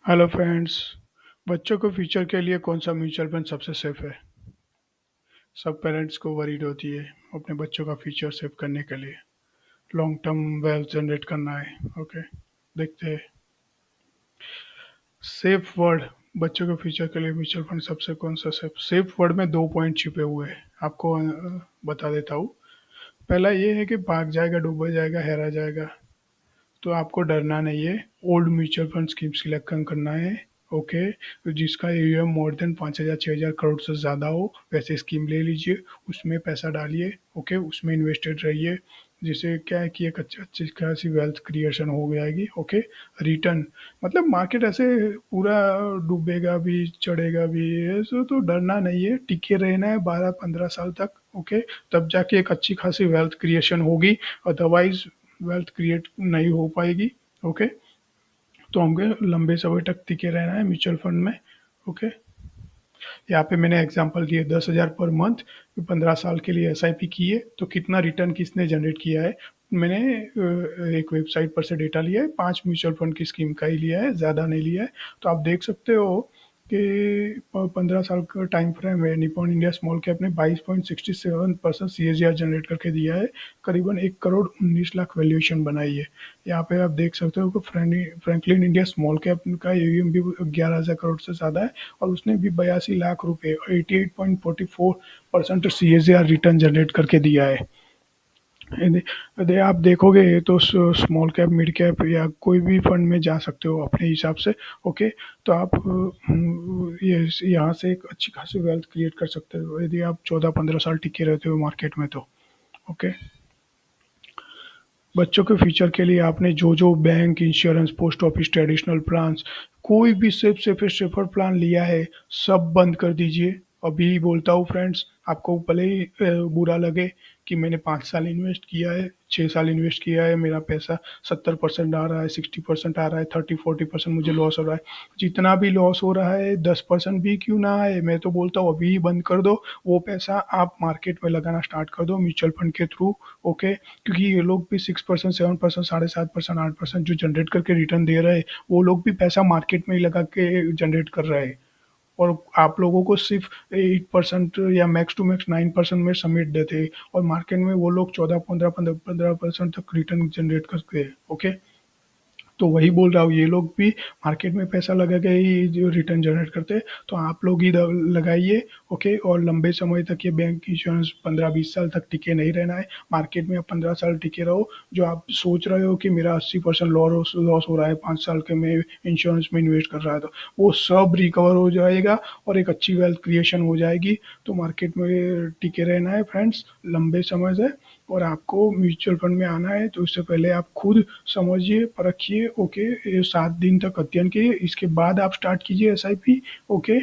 Hello friends. बच्चों को future के लिए कौन सा म्यूचुअल फंड सबसे सेफ है? सब पेरेंट्स को वरीड होती है अपने बच्चों का फ्यूचर सेव करने के लिए। लॉन्ग टर्म वेल्थ जनरेट करना है। ओके, देखते हैं। Safe word. बच्चों के फ्यूचर के लिए म्यूचुअल फंड सबसे कौन सा सेफ सेफ वर्ड में दो पॉइंट छिपे हुए हैं, आपको बता देता हूँ। पहला ये है कि भाग जाएगा, डूबा जाएगा, हेरा जाएगा, तो आपको डरना नहीं है। Old mutual fund scheme select करना है। ओके, तो जिसका एयूएम मोर देन 5,000 6,000 करोड़ से ज़्यादा हो वैसे स्कीम ले लीजिए, उसमें पैसा डालिए। ओके, उसमें इन्वेस्टेड रहिए, जिससे क्या है कि एक अच्छी खासी वेल्थ क्रिएशन हो जाएगी। ओके, रिटर्न मतलब मार्केट ऐसे पूरा डूबेगा भी चढ़ेगा भी, ऐसे तो डरना नहीं है, टिके रहना है 12-15 साल तक। ओके, तब जाके एक अच्छी खासी वेल्थ क्रिएशन होगी, अदरवाइज वेल्थ क्रिएट नहीं हो पाएगी। ओके, तो हमको लंबे समय तक टिके रहना है म्यूचुअल फंड में। ओके, यहाँ पे मैंने एग्जांपल दिए 10,000 पर मंथ, 15 साल के लिए एसआईपी की है, तो कितना रिटर्न किसने जनरेट किया है। मैंने एक वेबसाइट पर से डेटा लिया है, 5 म्यूचुअल फंड की स्कीम का ही लिया है, ज़्यादा नहीं लिया है। तो आप देख सकते हो कि 15 साल का टाइम फ्रेम है। निपॉन इंडिया स्मॉल कैप ने 22.67% सीएजीआर जनरेट करके दिया है, करीबन 1 करोड़ 19 लाख वैल्यूएशन बनाई है। यहाँ पे आप देख सकते हो कि फ्रैंकलिन इंडिया स्मॉल कैप का एयूएम भी 11,000 करोड़ से ज़्यादा है, और उसने भी 82 लाख रुपए 88.44% सीएजीआर रिटर्न जनरेट करके दिया है। यदि यदि आप देखोगे तो स्मॉल कैप, मिड कैप या कोई भी फंड में जा सकते हो अपने हिसाब से। ओके, तो आप ये यहाँ से एक अच्छी खासी वेल्थ क्रिएट कर सकते हो यदि आप 14-15 साल टिके रहते हो मार्केट में तो। ओके, बच्चों के फ्यूचर के लिए आपने जो जो bank, insurance, post office, traditional plans, कोई भी सेफर प्लान लिया है, सब बंद कर दीजिए। अभी ही बोलता हूँ फ्रेंड्स, आपको भले ही बुरा लगे कि मैंने 5 साल इन्वेस्ट किया है, 6 साल इन्वेस्ट किया है, मेरा पैसा 70% आ रहा है, 60% आ रहा है, 30-40% मुझे लॉस हो रहा है। जितना भी लॉस हो रहा है 10% भी क्यों ना आए, मैं तो बोलता हूँ अभी ही बंद कर दो। वो पैसा आप मार्केट में लगाना स्टार्ट कर दो म्यूचुअल फंड के थ्रू। ओके, क्योंकि ये लोग भी 6%, 7%, 7.5%, 8% जो जनरेट करके रिटर्न दे रहे हैं, वो लोग भी पैसा मार्केट में ही लगा के जनरेट कर रहे हैं। और आप लोगों को सिर्फ 8% या मैक्स टू मैक्स 9% में समेट देते हैं, और मार्केट में वो लोग 14, 15, 15% तक रिटर्न जनरेट करते हैं। ओके, तो वही बोल रहा हूँ, ये लोग भी मार्केट में पैसा लगा के ही जो रिटर्न जनरेट करते हैं, तो आप लोग ही लगाइए। ओके, और लंबे समय तक ये बैंक इंश्योरेंस 15-20 साल तक टिके नहीं रहना है। मार्केट में आप 15 साल टिके रहो। जो आप सोच रहे हो कि मेरा 80% लॉस हो रहा है 5 साल के में इंश्योरेंस में इन्वेस्ट कर रहा है, तो वो सब रिकवर हो जाएगा और एक अच्छी वेल्थ क्रिएशन हो जाएगी। तो मार्केट में टिके रहना है फ्रेंड्स लंबे समय से। और आपको म्यूचुअल फंड में आना है तो उससे पहले आप खुद समझिए, परखिए। ओके, ये 7 दिन तक अध्ययन कीजिए, इसके बाद आप स्टार्ट कीजिए एसआईपी। ओके,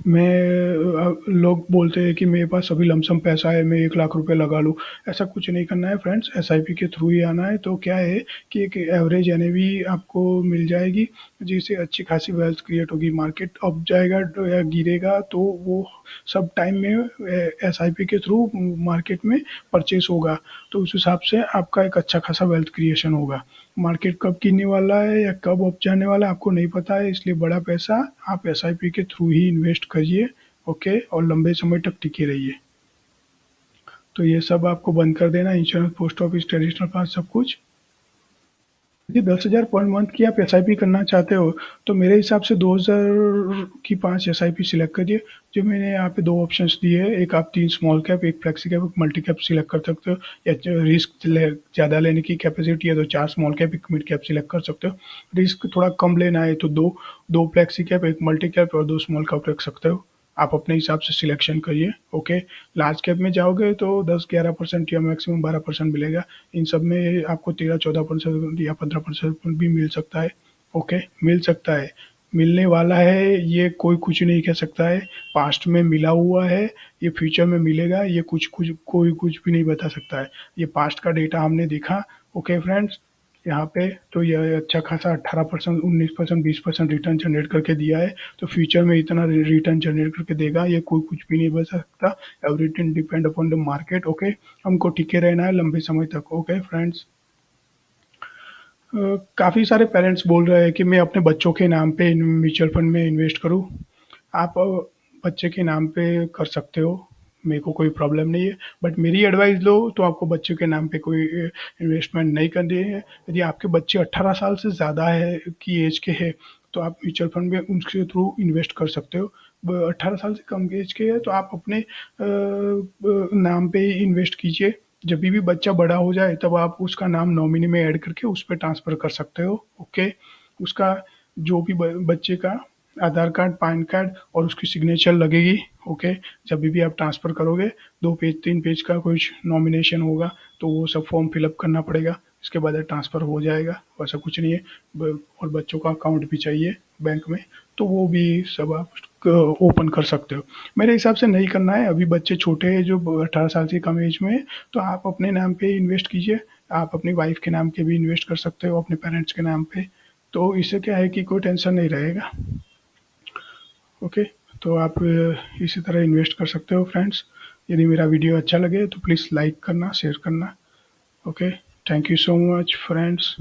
लोग बोलते हैं कि मेरे पास अभी लमसम पैसा है, मैं 1 लाख रुपए लगा लूँ। ऐसा कुछ नहीं करना है फ्रेंड्स, एसआईपी के थ्रू ही आना है। तो क्या है कि एक एवरेज एनएवी आपको मिल जाएगी, जिससे अच्छी खासी वेल्थ क्रिएट होगी। मार्केट अप जाएगा या गिरेगा तो वो सब टाइम में एसआईपी के थ्रू मार्केट में परचेस होगा, तो उस हिसाब से आपका एक अच्छा खासा वेल्थ क्रिएशन होगा। मार्केट कब गिरने वाला है या कब अप जाने वाला है आपको नहीं पता है, इसलिए बड़ा पैसा आप एसआईपी के थ्रू ही इन्वेस्ट करिए। ओके, और लंबे समय तक टिके रहिए। तो ये सब आपको बंद कर देना, insurance, post office, traditional plan, सब कुछ। यदि 10,000 पर मंथ की आप एसआईपी करना चाहते हो तो मेरे हिसाब से 2,000 की 5 एसआईपी सिलेक्ट करिए। जो मैंने यहाँ पे दो ऑप्शंस दिए हैं, एक आप 3 स्मॉल कैप, एक फ्लेक्सी कैप, एक मल्टी कैप सिलेक्ट कर सकते हो, या रिस्क ज़्यादा लेने की कैपेसिटी है तो 4 स्मॉल कैप, एक मिड कैप सिलेक्ट कर सकते हो। रिस्क थोड़ा कम लेना है तो दो दो फ्लेक्सी कैप, एक मल्टी कैप और 2 स्मॉल कैप रख सकते हो। आप अपने हिसाब से सिलेक्शन करिए। ओके, लार्ज कैप में जाओगे तो 10-11% या मैक्सिमम 12% मिलेगा। इन सब में आपको 13-14% या 15% भी मिल सकता है। ओके, मिल सकता है, मिलने वाला है, ये कोई कुछ नहीं कह सकता है। पास्ट में मिला हुआ है, ये फ्यूचर में मिलेगा, ये कुछ कुछ कोई कुछ भी नहीं बता सकता है। ये पास्ट का डेटा हमने देखा। ओके फ्रेंड्स, यहाँ पे तो ये अच्छा खासा 18%, 19%, 20% रिटर्न जनरेट करके दिया है। तो फ्यूचर में इतना रिटर्न जनरेट करके देगा ये कोई कुछ भी नहीं बता सकता। Everything depend upon the market. Okay, हमको टिके रहना है लंबे समय तक। ओके फ्रेंड्स, काफ़ी सारे पेरेंट्स बोल रहे हैं कि मैं अपने बच्चों के नाम पे म्यूचुअल फंड में इन्वेस्ट करूँ। आप बच्चे के नाम पे कर सकते हो, मेरे को कोई प्रॉब्लम नहीं है। बट मेरी एडवाइस लो तो आपको बच्चे के नाम पे कोई इन्वेस्टमेंट नहीं करनी है। यदि आपके बच्चे 18 साल से ज़्यादा है की एज के हैं, तो आप म्यूचुअल फंड में उनके थ्रू इन्वेस्ट कर सकते हो। 18 साल से कम एज के है तो आप अपने नाम पे ही इन्वेस्ट कीजिए। जब भी बच्चा बड़ा हो जाए तब आप उसका नाम नॉमिनी में ऐड करके उस पर ट्रांसफ़र कर सकते हो। ओके, उसका जो भी बच्चे का आधार कार्ड, पैन कार्ड और उसकी सिग्नेचर लगेगी। ओके, जब भी आप ट्रांसफ़र करोगे 2 पेज 3 पेज का कुछ नॉमिनेशन होगा, तो वो सब फॉर्म फिलअप करना पड़ेगा। इसके बाद ट्रांसफ़र हो जाएगा, वैसा कुछ नहीं है। और बच्चों का अकाउंट भी चाहिए बैंक में, तो वो भी सब आप ओपन कर सकते हो। मेरे हिसाब से नहीं करना है, अभी बच्चे छोटे हैं जो 18 साल से कम एज में है, तो आप अपने नाम पे इन्वेस्ट कीजिए। आप अपनी वाइफ के नाम पे भी इन्वेस्ट कर सकते हो, अपने पेरेंट्स के नाम पे। तो इससे क्या है कि कोई टेंशन नहीं रहेगा। ओके, तो आप इसी तरह इन्वेस्ट कर सकते हो फ्रेंड्स। यदि मेरा वीडियो अच्छा लगे तो प्लीज़ लाइक करना, शेयर करना। Okay, thank you so much friends.